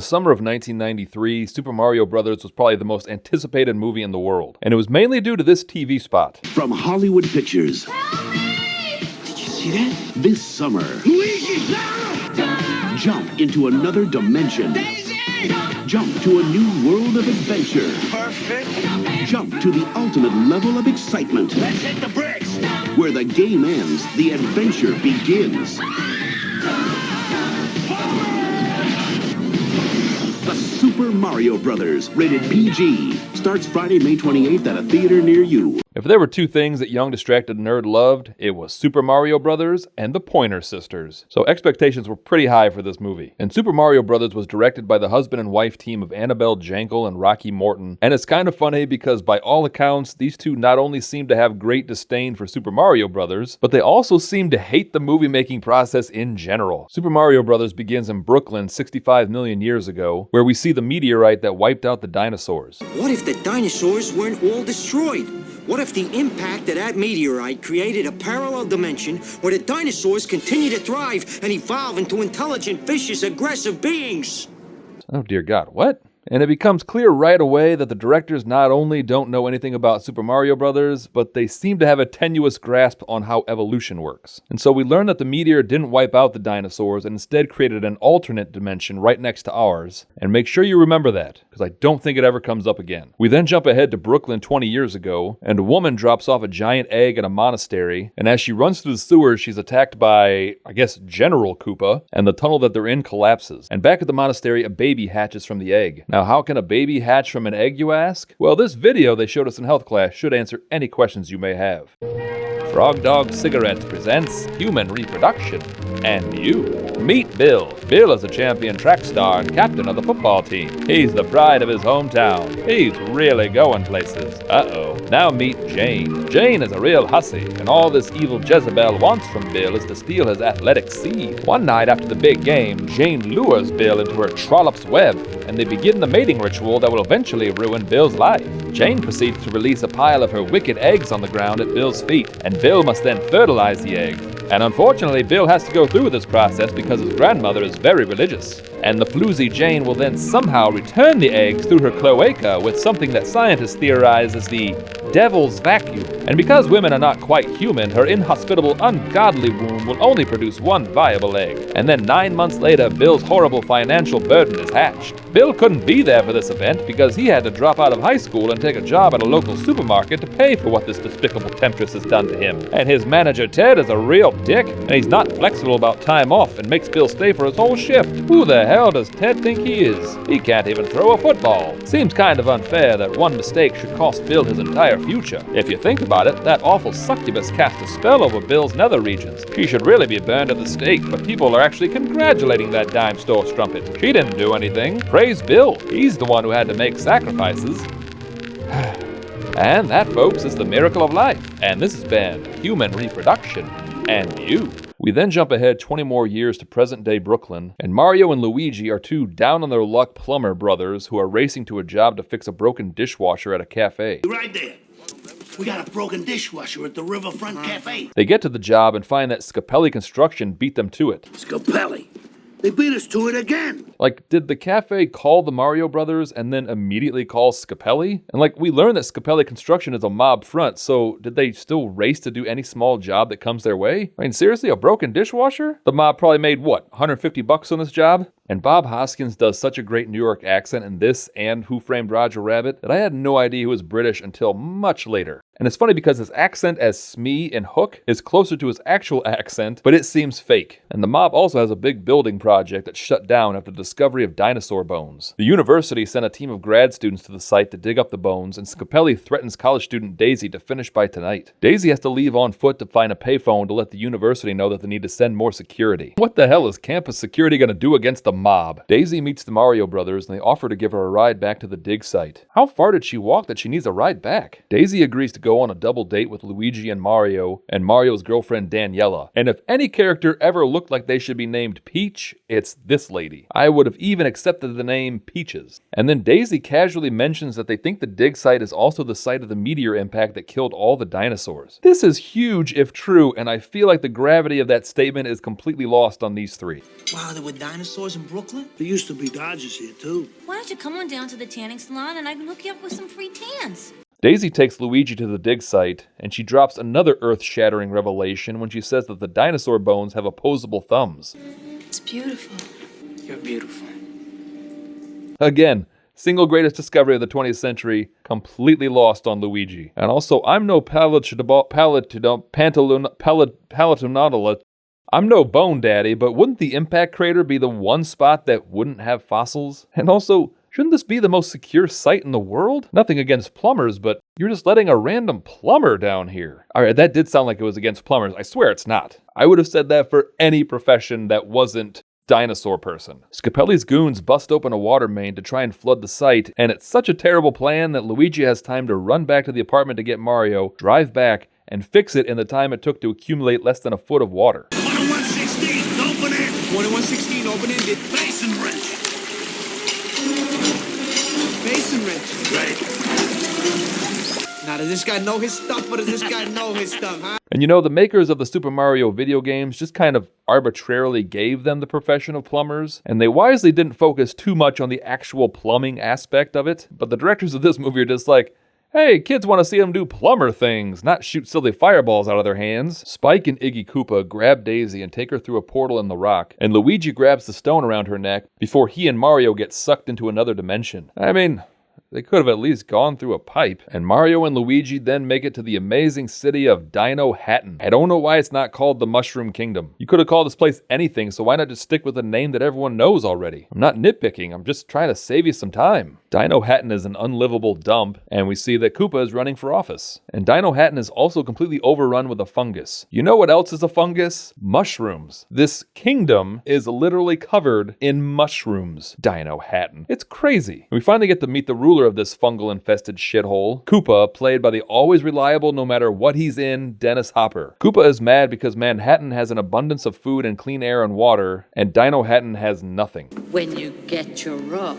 summer of 1993, Super Mario Bros. Was probably the most anticipated movie in the world, and it was mainly due to this TV spot. From Hollywood Pictures. Did you see that? This summer, Luigi! jump into another dimension. Daisy! Jump to a new world of adventure. Perfect. Jump to the ultimate level of excitement. Let's hit the bricks. Where the game ends, the adventure begins. The Super Mario Bros. Rated PG. Starts Friday, May 28th at a theater near you. If there were two things that young distracted nerd loved, it was Super Mario Bros. And the Pointer Sisters. So expectations were pretty high for this movie. And Super Mario Bros. Was directed by the husband and wife team of Annabelle Jankel and Rocky Morton. And it's kind of funny because by all accounts, these two not only seem to have great disdain for Super Mario Bros., but they also seem to hate the movie making process in general. Super Mario Bros. Begins in Brooklyn 65 million years ago, where we see the meteorite that wiped out the dinosaurs. What if the dinosaurs weren't all destroyed? What if the impact of that meteorite created a parallel dimension where the dinosaurs continue to thrive and evolve into intelligent, vicious, aggressive beings? Oh dear God, what? And it becomes clear right away that the directors not only don't know anything about Super Mario Bros., but they seem to have a tenuous grasp on how evolution works. And so we learn that the meteor didn't wipe out the dinosaurs and instead created an alternate dimension right next to ours. And make sure you remember that, because I don't think it ever comes up again. We then jump ahead to Brooklyn 20 years ago, and a woman drops off a giant egg in a monastery, and as she runs through the sewers, she's attacked by, I guess, General Koopa, and the tunnel that they're in collapses. And back at the monastery, a baby hatches from the egg. Now, how can a baby hatch from an egg, you ask? Well, this video they showed us in health class should answer any questions you may have. Frog Dog Cigarettes presents Human Reproduction. And you. Meet Bill. Bill is a champion track star and captain of the football team. He's the pride of his hometown. He's really going places. Uh-oh. Now meet Jane. Jane is a real hussy, and all this evil Jezebel wants from Bill is to steal his athletic seed. One night after the big game, Jane lures Bill into her trollop's web, and they begin the mating ritual that will eventually ruin Bill's life. Jane proceeds to release a pile of her wicked eggs on the ground at Bill's feet, and Bill must then fertilize the egg. And unfortunately, Bill has to go through this process because his grandmother is very religious. And the floozy Jane will then somehow return the eggs through her cloaca with something that scientists theorize as the devil's vacuum. And because women are not quite human, her inhospitable, ungodly womb will only produce one viable egg. And then 9 months later, Bill's horrible financial burden is hatched. Bill couldn't be there for this event because he had to drop out of high school and take a job at a local supermarket to pay for what this despicable temptress has done to him. And his manager Ted is a real dick, and he's not flexible about time off and makes Bill stay for his whole shift. Who the hell does Ted think he is? He can't even throw a football. Seems kind of unfair that one mistake should cost Bill his entire future. If you think about it, that awful succubus cast a spell over Bill's nether regions. She should really be burned at the stake, but people are actually congratulating that dime store strumpet. She didn't do anything. Praise Bill. He's the one who had to make sacrifices. And that, folks, is the miracle of life. And this has been Human Reproduction. And you. We then jump ahead 20 more years to present-day Brooklyn, and Mario and Luigi are two down-on-their-luck plumber brothers who are racing to a job to fix a broken dishwasher at a cafe. Right there. We got a broken dishwasher at the Riverfront Cafe. They get to the job and find that Scapelli Construction beat them to it. Scapelli. They beat us to it again. Like, did the cafe call the Mario Brothers and then immediately call Scapelli? And like, we learned that Scapelli Construction is a mob front, so did they still race to do any small job that comes their way? I mean, seriously, a broken dishwasher? The mob probably made, what, $150 on this job? And Bob Hoskins does such a great New York accent in this and Who Framed Roger Rabbit that I had no idea he was British until much later. And it's funny because his accent as Smee in Hook is closer to his actual accent, but it seems fake. And the mob also has a big building project that shut down after the discovery of dinosaur bones. The university sent a team of grad students to the site to dig up the bones, and Scapelli threatens college student Daisy to finish by tonight. Daisy has to leave on foot to find a payphone to let the university know that they need to send more security. What the hell is campus security gonna do against the mob? Daisy meets the Mario Brothers, and they offer to give her a ride back to the dig site. How far did she walk that she needs a ride back? Daisy agrees to go on a double date with Luigi and Mario's girlfriend Daniela. And if any character ever looked like they should be named Peach, it's this lady. I would have even accepted the name Peaches. And then Daisy casually mentions that they think the dig site is also the site of the meteor impact that killed all the dinosaurs. This is huge if true, and I feel like the gravity of that statement is completely lost on these three. Wow, there were dinosaurs in Brooklyn? There used to be Dodgers here, too. Why don't you come on down to the tanning salon and I can hook you up with some free tans? Daisy takes Luigi to the dig site, and she drops another earth-shattering revelation when she says that the dinosaur bones have opposable thumbs. It's beautiful. You're beautiful. Again, single greatest discovery of the 20th century, completely lost on Luigi. And also, I'm no paleontologist. I'm no bone daddy, but wouldn't the impact crater be the one spot that wouldn't have fossils? And also, shouldn't this be the most secure site in the world? Nothing against plumbers, but you're just letting a random plumber down here. Alright, that did sound like it was against plumbers. I swear it's not. I would have said that for any profession that wasn't dinosaur person. Scapelli's goons bust open a water main to try and flood the site, and it's such a terrible plan that Luigi has time to run back to the apartment to get Mario, drive back, and fix it in the time it took to accumulate less than a foot of water. 116, open it! 116, open it. Basin wrench! Basin wrench. Right. Now, does this guy know his stuff, or does this guy know his stuff, huh? And you know, the makers of the Super Mario video games just kind of arbitrarily gave them the profession of plumbers, and they wisely didn't focus too much on the actual plumbing aspect of it, but the directors of this movie are just like, hey, kids want to see them do plumber things, not shoot silly fireballs out of their hands. Spike and Iggy Koopa grab Daisy and take her through a portal in the rock, and Luigi grabs the stone around her neck before he and Mario get sucked into another dimension. I mean, they could have at least gone through a pipe. And Mario and Luigi then make it to the amazing city of Dino Hatton. I don't know why it's not called the Mushroom Kingdom. You could have called this place anything, so why not just stick with a name that everyone knows already? I'm not nitpicking, I'm just trying to save you some time. Dino Hatton is an unlivable dump, and we see that Koopa is running for office. And Dino Hatton is also completely overrun with a fungus. You know what else is a fungus? Mushrooms. This kingdom is literally covered in mushrooms. Dino Hatton. It's crazy. We finally get to meet the ruler of this fungal-infested shithole, Koopa, played by the always reliable, no matter what he's in, Dennis Hopper. Koopa is mad because Manhattan has an abundance of food and clean air and water, and Dino Hatton has nothing. When you get your rock.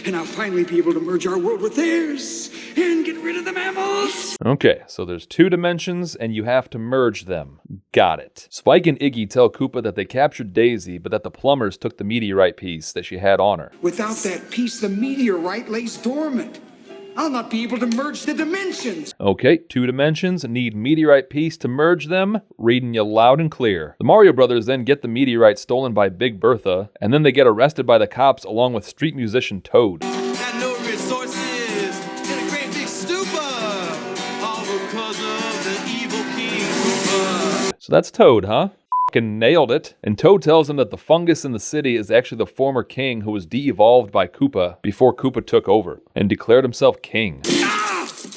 And I'll finally be able to merge our world with theirs and get rid of the mammals. Okay, so there's two dimensions, and you have to merge them. Got it. Spike and Iggy tell Koopa that they captured Daisy, but that the plumbers took the meteorite piece that she had on her. Without that piece, the meteorite lays dormant. I'll not be able to merge the dimensions. Okay, two dimensions, need meteorite piece to merge them. Reading you loud and clear. The Mario brothers then get the meteorite stolen by Big Bertha, and then they get arrested by the cops along with street musician Toad. Got no resources in a great big stupa, all because of the evil King Koopa. So that's Toad, huh? Fucking nailed it. And Toad tells him that the fungus in the city is actually the former king who was de-evolved by Koopa before Koopa took over and declared himself king.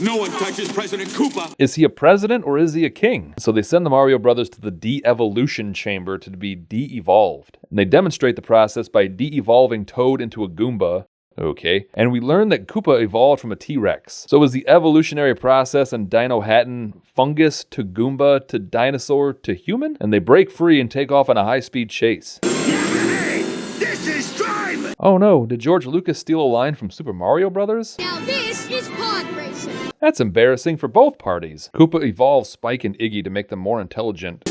No one touches President Koopa. Is he a president or is he a king? So they send the Mario brothers to the Deevolution chamber to be de-evolved. And they demonstrate the process by de-evolving Toad into a Goomba. Okay. And we learn that Koopa evolved from a T-Rex. So is the evolutionary process in Dino Hatton fungus to Goomba to dinosaur to human? And they break free and take off on a high-speed chase. This is time! Oh no, did George Lucas steal a line from Super Mario Brothers? Now this is pod racing. That's embarrassing for both parties. Koopa evolves Spike and Iggy to make them more intelligent.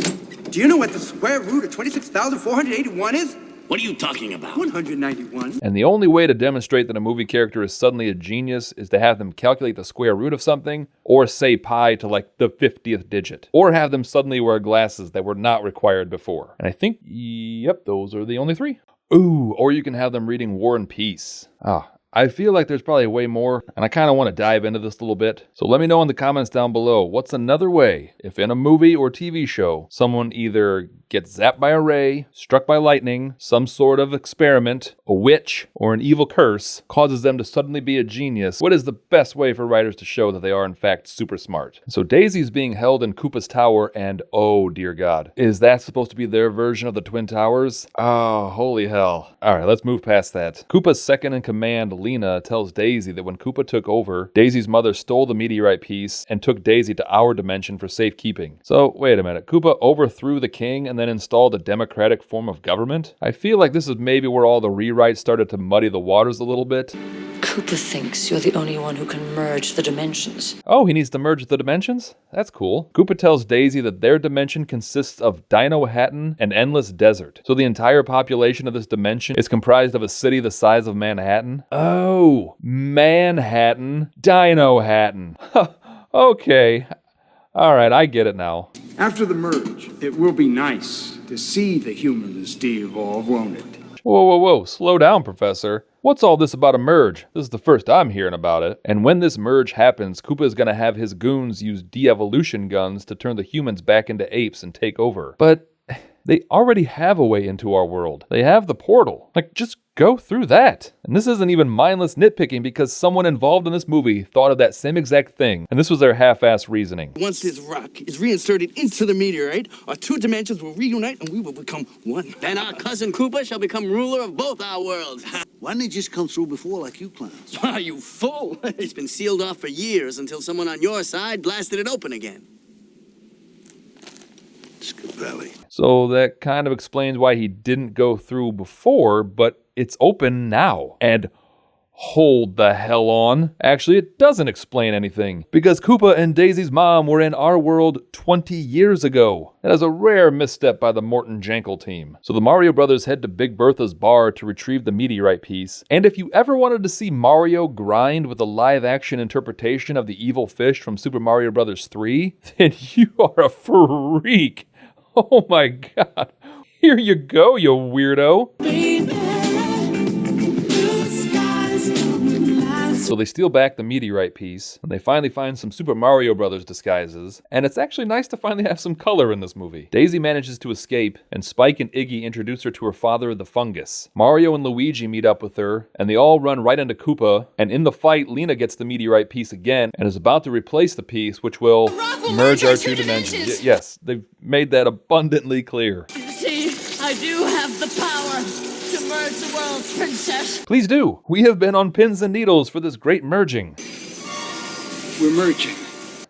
Do you know what the square root of 26,481 is? What are you talking about? 191. And the only way to demonstrate that a movie character is suddenly a genius is to have them calculate the square root of something, or say pi to like the 50th digit, or have them suddenly wear glasses that were not required before. And I think, yep, those are the only three. Ooh, or you can have them reading War and Peace. I feel like there's probably way more, and I kind of want to dive into this a little bit. So let me know in the comments down below, what's another way, if in a movie or TV show, someone either gets zapped by a ray, struck by lightning, some sort of experiment, a witch, or an evil curse causes them to suddenly be a genius. What is the best way for writers to show that they are in fact super smart? So Daisy's being held in Koopa's tower, and oh dear God, is that supposed to be their version of the Twin Towers? Oh, holy hell. Alright, let's move past that. Koopa's second in command, Lena tells Daisy that when Koopa took over, Daisy's mother stole the meteorite piece and took Daisy to our dimension for safekeeping. So, wait a minute, Koopa overthrew the king and then installed a democratic form of government? I feel like this is maybe where all the rewrites started to muddy the waters a little bit. Koopa thinks you're the only one who can merge the dimensions. Oh, he needs to merge the dimensions? That's cool. Koopa tells Daisy that their dimension consists of Dino Hatton and endless desert. So the entire population of this dimension is comprised of a city the size of Manhattan? Oh, Manhattan, Dino Hatton. Okay. Alright, I get it now. After the merge, it will be nice to see the humans de-evolve, won't it? Whoa, slow down, Professor. What's all this about a merge? This is the first I'm hearing about it. And when this merge happens, Koopa is gonna have his goons use Deevolution guns to turn the humans back into apes and take over. But they already have a way into our world. They have the portal. Like, just go through that. And this isn't even mindless nitpicking because someone involved in this movie thought of that same exact thing. And this was their half-assed reasoning. Once this rock is reinserted into the meteorite, our two dimensions will reunite and we will become one. Then our cousin Koopa shall become ruler of both our worlds. Why didn't they just come through before like you clowns? Are you fool? It's been sealed off for years until someone on your side blasted it open again. Scavelli. So that kind of explains why he didn't go through before, but it's open now. And hold the hell on. Actually, it doesn't explain anything, because Koopa and Daisy's mom were in our world 20 years ago. That is a rare misstep by the Morton Jankel team. So the Mario brothers head to Big Bertha's bar to retrieve the meteorite piece. And if you ever wanted to see Mario grind with a live-action interpretation of the evil fish from Super Mario Bros. 3, then you are a freak. Oh my god. Here you go, you weirdo. So they steal back the meteorite piece, and they finally find some Super Mario Bros. Disguises, and it's actually nice to finally have some color in this movie. Daisy manages to escape, and Spike and Iggy introduce her to her father, the fungus. Mario and Luigi meet up with her, and they all run right into Koopa, and in the fight, Lena gets the meteorite piece again, and is about to replace the piece, which will merge our two dimensions. Yes, they've made that abundantly clear. See, I do have the power to merge the worlds, Princess. Please do. We have been on pins and needles for this great merging. We're merging.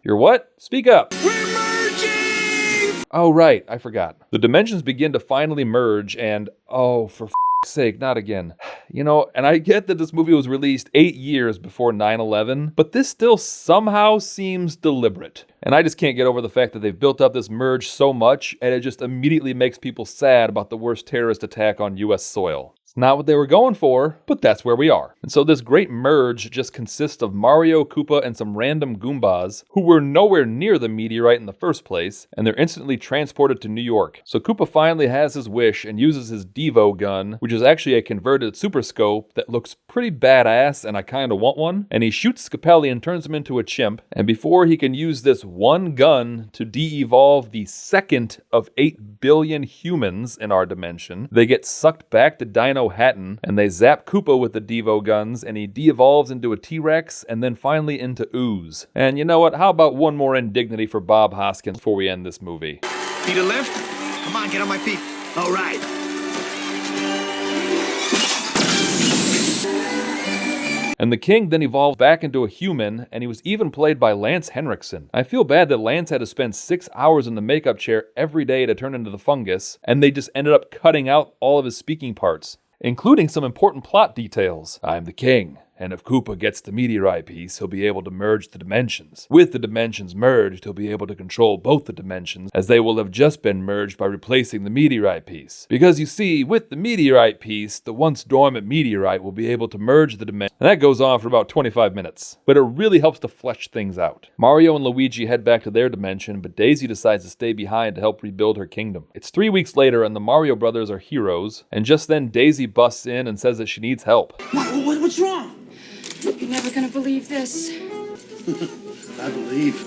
You're what? Speak up. We're merging! Oh, right. I forgot. The dimensions begin to finally merge and, oh, for f***'s sake, not again. You know, and I get that this movie was released 8 years before 9/11, but this still somehow seems deliberate. And I just can't get over the fact that they've built up this merge so much, and it just immediately makes people sad about the worst terrorist attack on US soil. It's not what they were going for, but that's where we are. And so this great merge just consists of Mario, Koopa, and some random Goombas who were nowhere near the meteorite in the first place, and they're instantly transported to New York. So Koopa finally has his wish and uses his Devo gun, which is actually a converted super scope that looks pretty badass, and I kinda want one. And he shoots Scapelli and turns him into a chimp, and before he can use this one gun to de-evolve the second of 8 billion humans in our dimension, they get sucked back to Dino Hatton, and they zap Koopa with the Devo guns, and he de-evolves into a T-Rex, and then finally into Ooze. And you know what? How about one more indignity for Bob Hoskins before we end this movie? Need a lift? Come on, get on my feet. All right. And the king then evolved back into a human, and he was even played by Lance Henriksen. I feel bad that Lance had to spend 6 hours in the makeup chair every day to turn into the fungus, and they just ended up cutting out all of his speaking parts, including some important plot details. I'm the king, and if Koopa gets the meteorite piece, he'll be able to merge the dimensions. With the dimensions merged, he'll be able to control both the dimensions, as they will have just been merged by replacing the meteorite piece. Because you see, with the meteorite piece, the once dormant meteorite will be able to merge the dimensions. And that goes on for about 25 minutes. But it really helps to flesh things out. Mario and Luigi head back to their dimension, but Daisy decides to stay behind to help rebuild her kingdom. It's 3 weeks later, and the Mario brothers are heroes, and just then Daisy busts in and says that she needs help. What's wrong? You're never gonna believe this. I believe.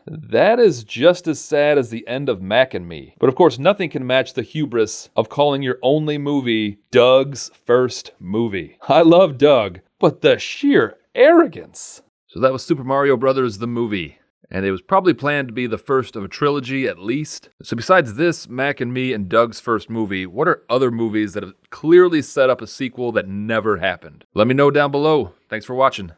That is just as sad as the end of Mac and Me. But of course, nothing can match the hubris of calling your only movie Doug's first movie. I love Doug, but the sheer arrogance. So that was Super Mario Bros. The movie. And it was probably planned to be the first of a trilogy at least. So besides this, Mac and Me and Doug's first movie, what are other movies that have clearly set up a sequel that never happened? Let me know down below. Thanks for watching.